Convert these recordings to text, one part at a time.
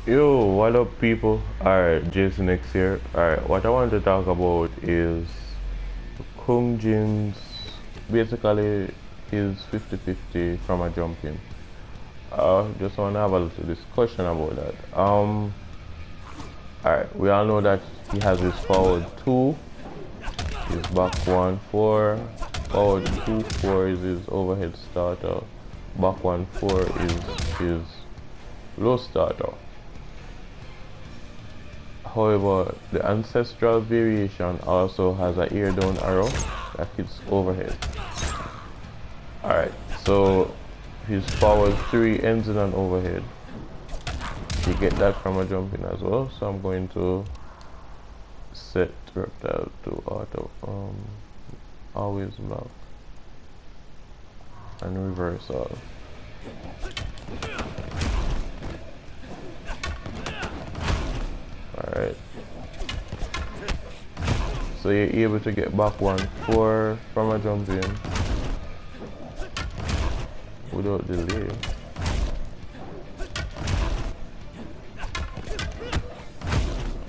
Yo, what up, people? Alright, Jason X here. Alright, what I want to talk about is Kung Jin's basically his 50-50 from a jumping. Just want to have a little discussion about that. Alright, we all know that he has his forward 2, his back 1-4, forward 2-4 is his overhead starter, back 1-4 is his low starter. However, the ancestral variation also has a ear down arrow that hits overhead. Alright, so his forward 3 ends in an overhead. You get that from a jumping as well, so I'm going to set reptile to auto always block and reverse all. Alright, so you're able to get back 1-4 from a jump in without delay.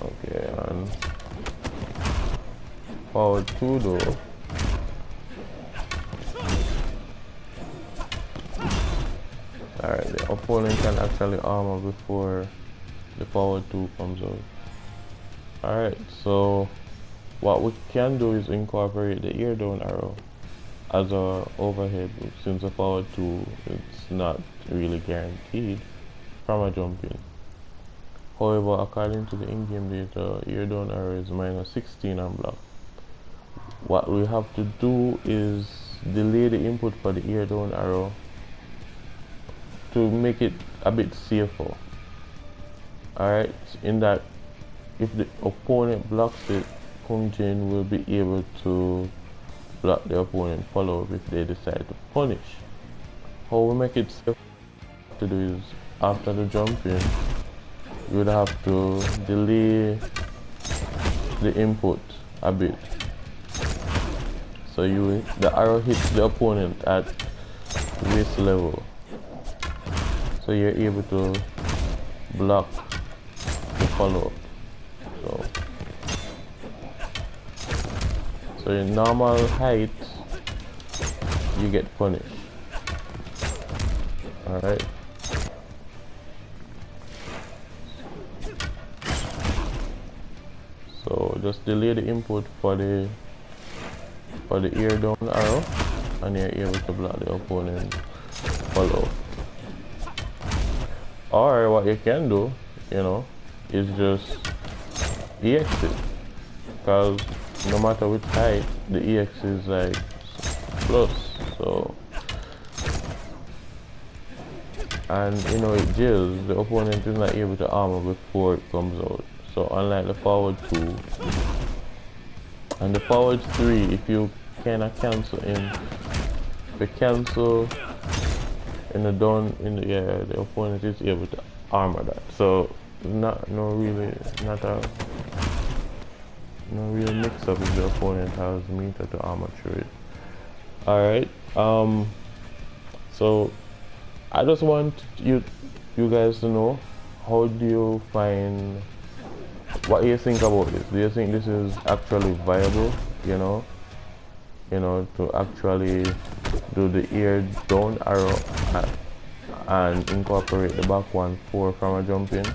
Okay, and forward 2 though. Alright, the opponent can actually armor before the forward 2 comes out. Alright, so what we can do is incorporate the ear down arrow as a overhead, since the forward 2 it's not really guaranteed from a jump in. However, according to the in-game data, ear down arrow is -16 on block. What we have to do is delay the input for the ear down arrow to make it a bit safer. Alright, in that if the opponent blocks it, Kung Jin will be able to block the opponent follow up if they decide to punish. How we make it safe to do is after the jump in, you would have to delay the input a bit. So the arrow hits the opponent at waist level. So you're able to block the follow up. So in normal height, you get punished. Alright. So just delay the input for the ear down arrow, and you're able to block the opponent follow. Or what you can do, is just EX it, because no matter which height, the EX is like plus. So, and it jails, the opponent is not able to armor before it comes out. So unlike the forward 2 and the forward 3, if you cannot cancel the cancel in the down the opponent is able to armor that. So no real mix up if the opponent has meter to armor through it. Alright, so I just want you guys to know, how do you find, what do you think about this? Do you think this is actually viable, to actually do the ear down arrow and incorporate the back 1-4 from a jump in?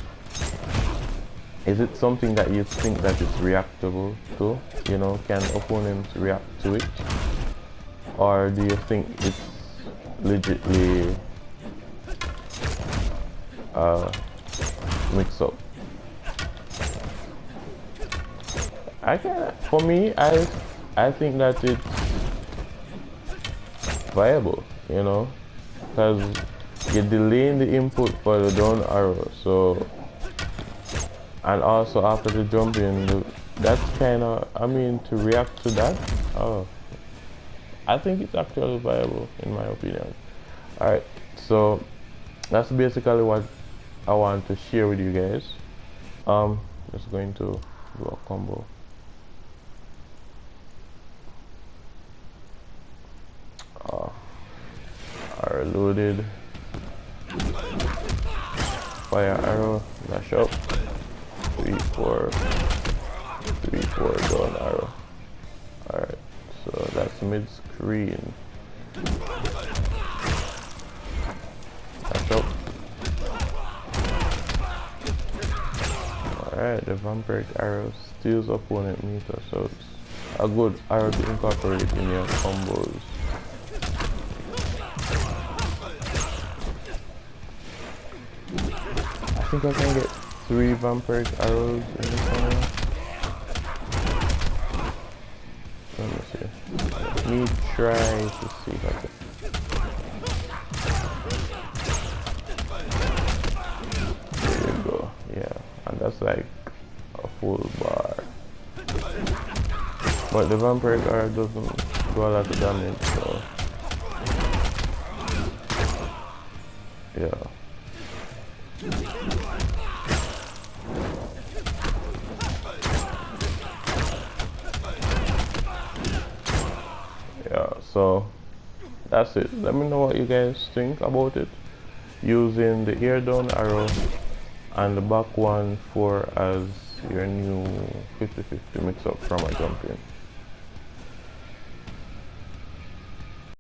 Is it something that you think that it's reactable to? Can opponents react to it? Or do you think it's legitly mix up? For me, I think that it's viable, because you're delaying the input for the down arrow, so, and also after the jump in, that's kind of, to react to that, I think it's actually viable in my opinion. Alright, so that's basically what I want to share with you guys. Just going to do a combo. Are loaded. fire arrow, dash up, 3, 4, 3, 4 down arrow. Alright, so that's mid screen. Dash up. Alright, the vampiric arrow steals opponent meter, so it's a good arrow to incorporate in your combos. I think I can get 3 vampiric arrows in this one. Let me see. Let me try to see if I can. There you go. Yeah, and that's like a full bar. But the vampiric arrow doesn't do a lot of damage, so yeah. Yeah, so that's it. Let me know what you guys think about it. Using the ear down arrow and the back one for as your new 50-50 mix up from a jump in.